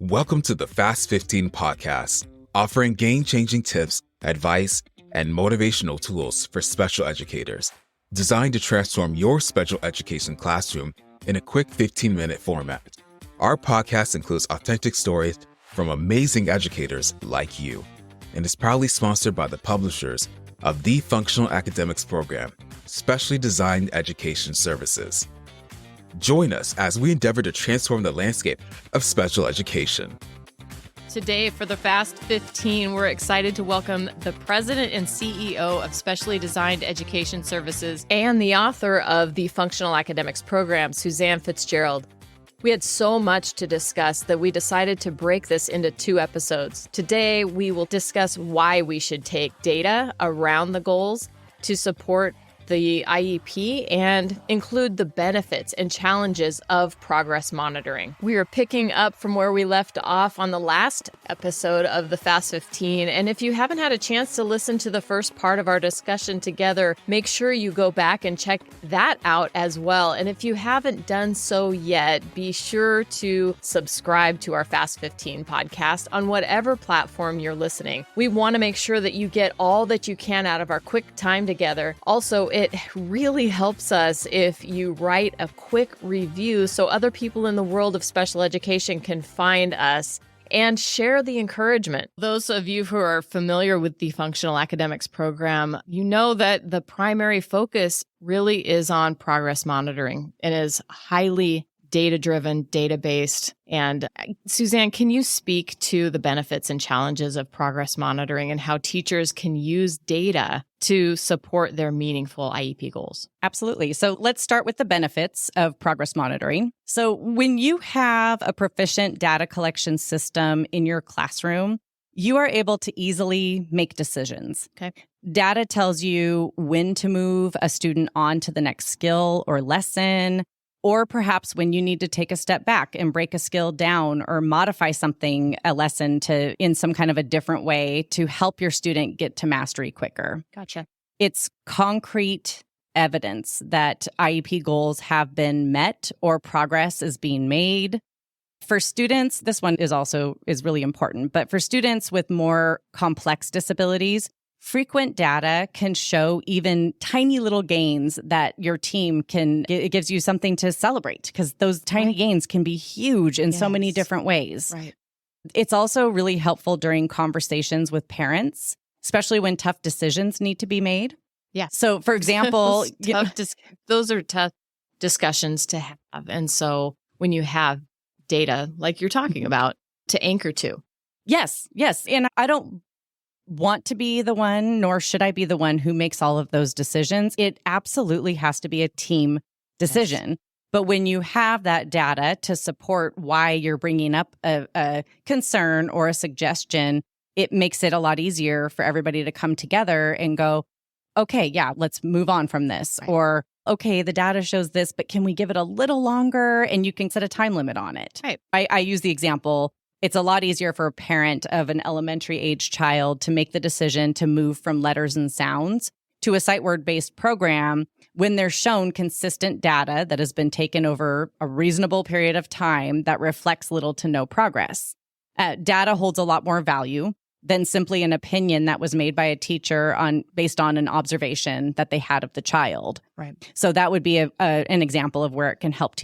Welcome to the Fast 15 podcast, offering game-changing tips, advice, and motivational tools for special educators, designed to transform your special education classroom in a quick 15-minute format. Our podcast includes authentic stories from amazing educators like you, and is proudly sponsored by the publishers of the Functional Academics Program, Specially Designed Education Services. Join us as we endeavor to transform the landscape of special education. Today, for the Fast 15, we're excited to welcome the President and CEO of Specially Designed Education Services and the author of the Functional Academics Program, Suzanne Fitzgerald. We had so much to discuss that we decided to break this into 2 episodes. Today, we will discuss why we should take data around the goals to support the IEP and include the benefits and challenges of progress monitoring. We are picking up from where we left off on the last episode of the Fast 15. And if you haven't had a chance to listen to the first part of our discussion together, make sure you go back and check that out as well. And if you haven't done so yet, be sure to subscribe to our Fast 15 podcast on whatever platform you're listening. We want to make sure that you get all that you can out of our quick time together. Also, it really helps us if you write a quick review so other people in the world of special education can find us and share the encouragement. Those of you who are familiar with the Functional Academics Program, you know that the primary focus really is on progress monitoring and is highly data-driven, data-based. And Suzanne, can you speak to the benefits and challenges of progress monitoring and how teachers can use data to support their meaningful IEP goals? Absolutely. So let's start with the benefits of progress monitoring. So when you have a Proficient data collection system in your classroom, you are able to easily make decisions. Okay. Data tells you when to move a student on to the next skill or lesson, or perhaps when you need to take a step back and break a skill down or modify a lesson to in some kind of a different way to help your student get to mastery quicker. Gotcha. It's concrete evidence that IEP goals have been met or progress is being made. For students, this one is really important, but for students with more complex disabilities, frequent data can show even tiny little gains that your team it gives you something to celebrate because those tiny gains can be huge in so many different ways. Right. It's also really helpful during conversations with parents, especially when tough decisions need to be made. Yeah. So, for example, those are tough discussions to have. And so when you have data like you're talking about to anchor to. Yes. And I don't want to be the one, nor should I be the one who makes all of those decisions. It absolutely has to be a team decision. Yes. But when you have that data to support why you're bringing up a concern or a suggestion, it makes it a lot easier for everybody to come together and go, okay, yeah, let's move on from this. Right. Or, okay, the data shows this, but can we give it a little longer? And you can set a time limit on it. Right. I use the example. It's a lot easier for a parent of an elementary age child to make the decision to move from letters and sounds to a sight word-based program when they're shown consistent data that has been taken over a reasonable period of time that reflects little to no progress. Data holds a lot more value than simply an opinion that was made by a teacher based on an observation that they had of the child. Right. So that would be an example of where it can help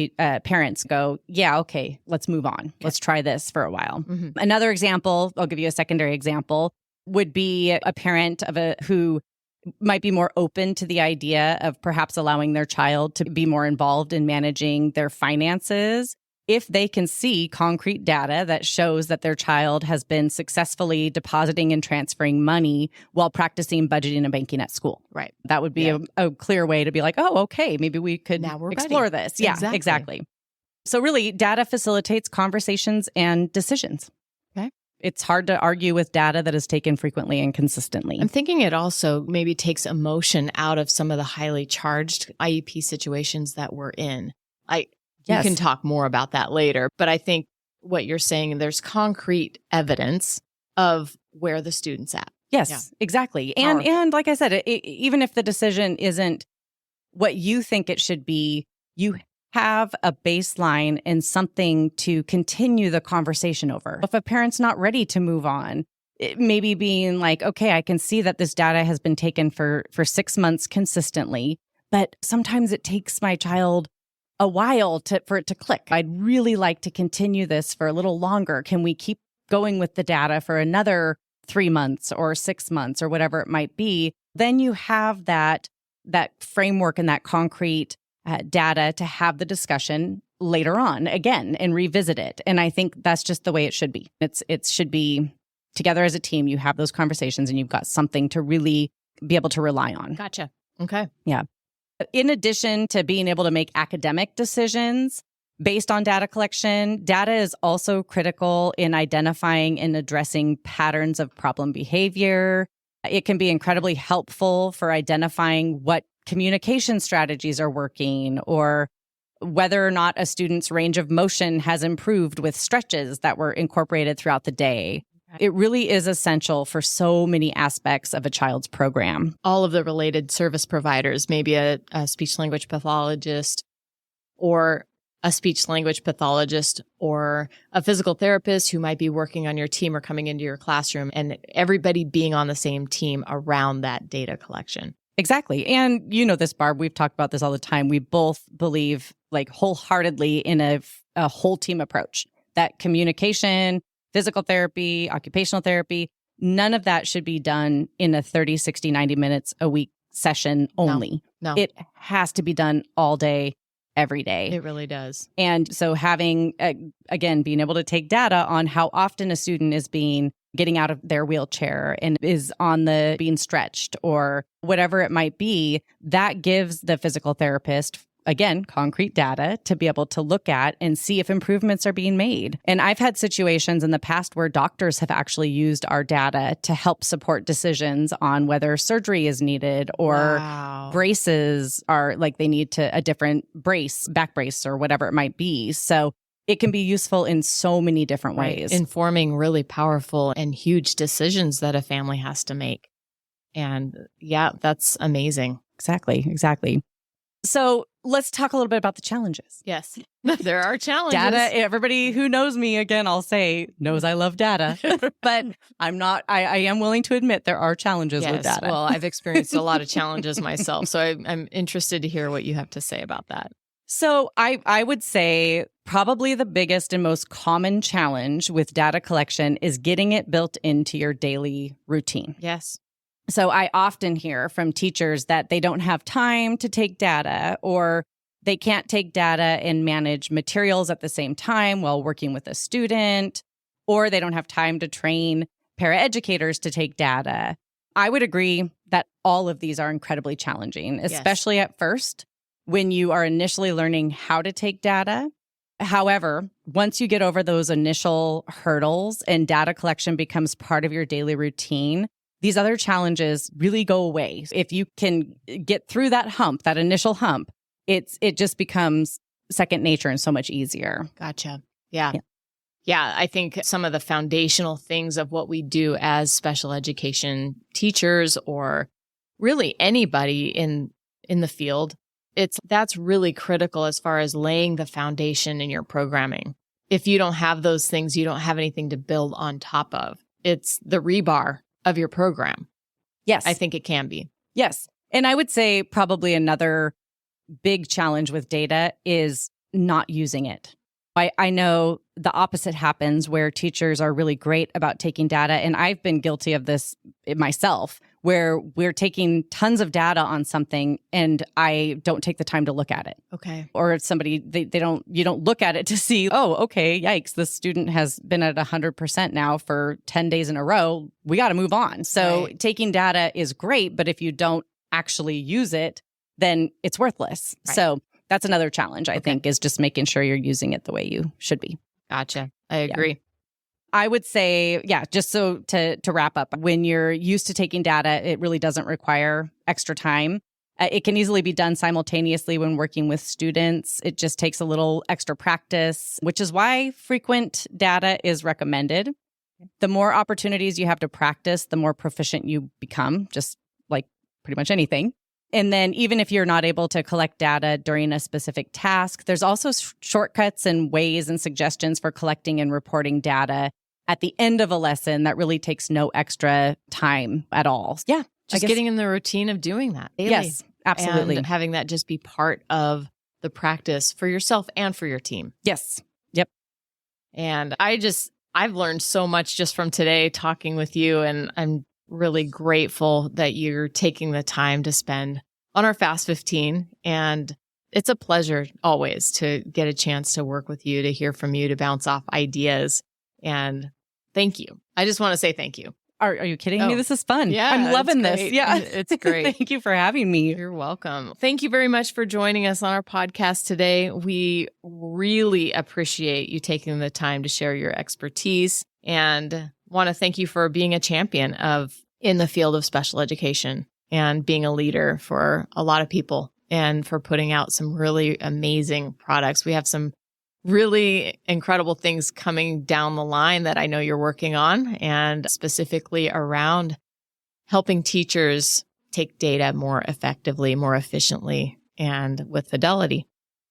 parents go, yeah, okay, let's move on. Okay. Let's try this for a while. Mm-hmm. Another example, I'll give you a secondary example, would be a parent who might be more open to the idea of perhaps allowing their child to be more involved in managing their finances if they can see concrete data that shows that their child has been successfully depositing and transferring money while practicing budgeting and banking at school. Right. That would be a clear way to be like, oh, okay, maybe we could explore this. Yeah, exactly. So really, data facilitates conversations and decisions. Okay. It's hard to argue with data that is taken frequently and consistently. I'm thinking it also maybe takes emotion out of some of the highly charged IEP situations that we're in. You can talk more about that later, but I think what you're saying, there's concrete evidence of where the student's at. Yes, exactly. And like I said, even if the decision isn't what you think it should be, you have a baseline and something to continue the conversation over. If a parent's not ready to move on, it maybe being like, okay, I can see that this data has been taken for 6 months consistently, but sometimes it takes my child a while for it to click. I'd really like to continue this for a little longer. Can we keep going with the data for another 3 months or 6 months or whatever it might be? Then you have that framework and that concrete data to have the discussion later on again and revisit it. And I think that's just the way it should be. It should be together as a team. You have those conversations and you've got something to really be able to rely on. Gotcha. Okay. Yeah. In addition to being able to make academic decisions based on data collection, data is also critical in identifying and addressing patterns of problem behavior. It can be incredibly helpful for identifying what communication strategies are working or whether or not a student's range of motion has improved with stretches that were incorporated throughout the day. It really is essential for so many aspects of a child's program. All of the related service providers, maybe a speech-language pathologist or a speech-language pathologist or a physical therapist who might be working on your team or coming into your classroom, and everybody being on the same team around that data collection. Exactly. And you know this, Barb, we've talked about this all the time. We both believe like wholeheartedly in a whole team approach, that communication, physical therapy, occupational therapy, none of that should be done in a 30, 60, 90 minutes a week session only. No. It has to be done all day, every day. It really does. And so having, again, being able to take data on how often a student is getting out of their wheelchair and is being stretched or whatever it might be, that gives the physical therapist, again, concrete data to be able to look at and see if improvements are being made. And I've had situations in the past where doctors have actually used our data to help support decisions on whether surgery is needed or braces are like they need a different brace, back brace or whatever it might be. So it can be useful in so many different ways. Informing really powerful and huge decisions that a family has to make. And yeah, that's amazing. Exactly. So let's talk a little bit about the challenges. Yes, there are challenges. Data, everybody who knows me, again, I'll say, knows I love data. But I am willing to admit there are challenges with data. Well, I've experienced a lot of challenges myself. So I'm interested to hear what you have to say about that. So I would say probably the biggest and most common challenge with data collection is getting it built into your daily routine. Yes. So I often hear from teachers that they don't have time to take data or they can't take data and manage materials at the same time while working with a student, or they don't have time to train paraeducators to take data. I would agree that all of these are incredibly challenging, especially at first when you are initially learning how to take data. However, once you get over those initial hurdles and data collection becomes part of your daily routine, these other challenges really go away. If you can get through that hump, that initial hump, it just becomes second nature and so much easier. Gotcha. Yeah. I think some of the foundational things of what we do as special education teachers or really anybody in the field, that's really critical as far as laying the foundation in your programming. If you don't have those things, you don't have anything to build on top of. It's the rebar of your program. Yes. I think it can be. Yes. And I would say probably another big challenge with data is not using it. I know the opposite happens where teachers are really great about taking data. And I've been guilty of this myself, where we're taking tons of data on something and I don't take the time to look at it. Okay. Or if somebody, you don't look at it to see, oh, okay, yikes, this student has been at 100% now for 10 days in a row. We got to move on. So taking data is great, but if you don't actually use it, then it's worthless. Right. So that's another challenge, I think, is just making sure you're using it the way you should be. Gotcha. I agree. Yeah. I would say, just so to wrap up, when you're used to taking data, it really doesn't require extra time. It can easily be done simultaneously when working with students. It just takes a little extra practice, which is why frequent data is recommended. The more opportunities you have to practice, the more proficient you become, just like pretty much anything. And then even if you're not able to collect data during a specific task, there's also shortcuts and ways and suggestions for collecting and reporting data at the end of a lesson that really takes no extra time at all. Yeah. Just getting in the routine of doing that daily. Yes, absolutely. And having that just be part of the practice for yourself and for your team. Yes. Yep. And I've learned so much just from today talking with you, and I'm really grateful that you're taking the time to spend on our Fast 15. And it's a pleasure always to get a chance to work with you, to hear from you, to bounce off ideas. And thank you. I just want to say thank you. Are you kidding me? This is fun. Yeah, I'm loving this. Great. Yeah, it's great. Thank you for having me. You're welcome. Thank you very much for joining us on our podcast today. We really appreciate you taking the time to share your expertise, and want to thank you for being a champion in the field of special education and being a leader for a lot of people, and for putting out some really amazing products. We have some really incredible things coming down the line that I know you're working on, and specifically around helping teachers take data more effectively, more efficiently, and with fidelity.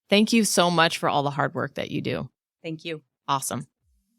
Thank you so much for all the hard work that you do. Thank you. Awesome.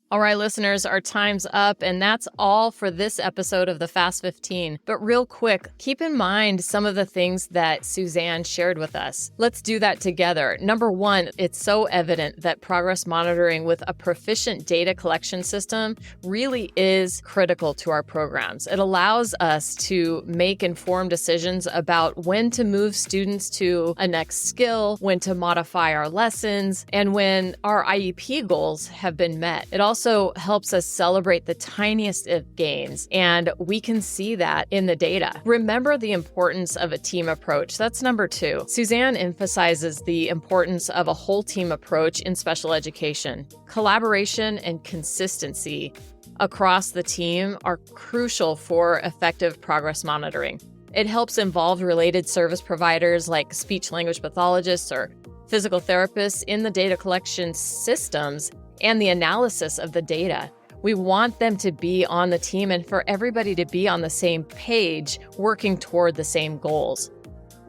All right, listeners, our time's up, and that's all for this episode of the Fast 15. But real quick, keep in mind some of the things that Suzanne shared with us. Let's do that together. Number one, it's so evident that progress monitoring with a Proficient data collection system really is critical to our programs. It allows us to make informed decisions about when to move students to a next skill, when to modify our lessons, and when our IEP goals have been met. It also helps us celebrate the tiniest of gains, and we can see that in the data. Remember the importance of a team approach. That's number two. Suzanne emphasizes the importance of a whole team approach in special education. Collaboration and consistency across the team are crucial for effective progress monitoring. It helps involve related service providers like speech-language pathologists or physical therapists in the data collection systems and the analysis of the data. We want them to be on the team and for everybody to be on the same page, working toward the same goals.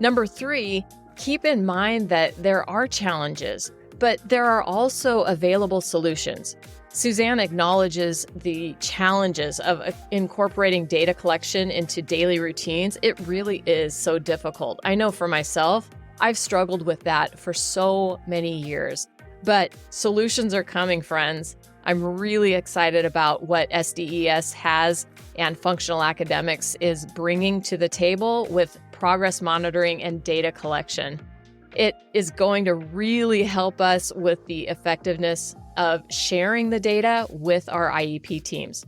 Number three, keep in mind that there are challenges, but there are also available solutions. Suzanne acknowledges the challenges of incorporating data collection into daily routines. It really is so difficult. I know for myself, I've struggled with that for so many years. But solutions are coming, friends. I'm really excited about what SDES has and Functional Academics is bringing to the table with progress monitoring and data collection. It is going to really help us with the effectiveness of sharing the data with our IEP teams.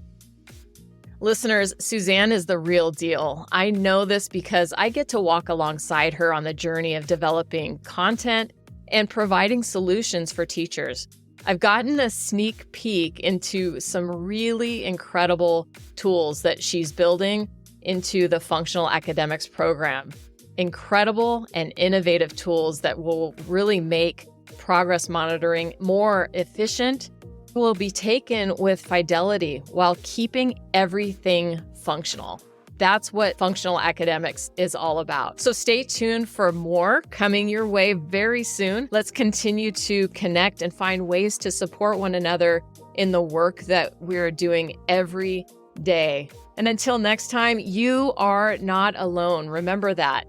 Listeners, Suzanne is the real deal. I know this because I get to walk alongside her on the journey of developing content and providing solutions for teachers. I've gotten a sneak peek into some really incredible tools that she's building into the Functional Academics program. Incredible and innovative tools that will really make progress monitoring more efficient, will be taken with fidelity while keeping everything functional. That's what Functional Academics is all about. So stay tuned for more coming your way very soon. Let's continue to connect and find ways to support one another in the work that we're doing every day. And until next time, you are not alone. Remember that.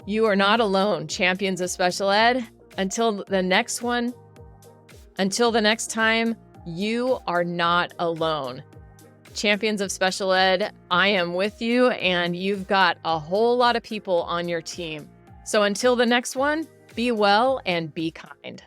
You are not alone, champions of special ed. Until the next time, you are not alone. Champions of Special Ed, I am with you, and you've got a whole lot of people on your team. So until the next one, be well and be kind.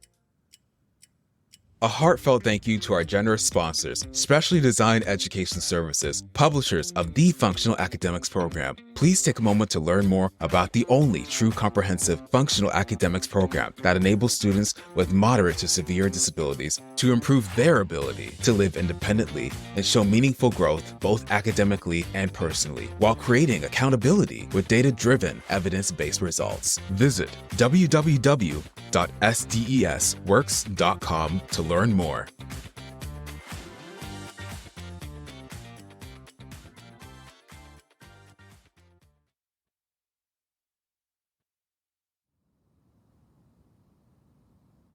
A heartfelt thank you to our generous sponsors, Specially Designed Education Services, publishers of the Functional Academics program. Please take a moment to learn more about the only true comprehensive functional academics program that enables students with moderate to severe disabilities to improve their ability to live independently and show meaningful growth both academically and personally, while creating accountability with data-driven, evidence-based results. Visit www.sdesworks.com to learn more.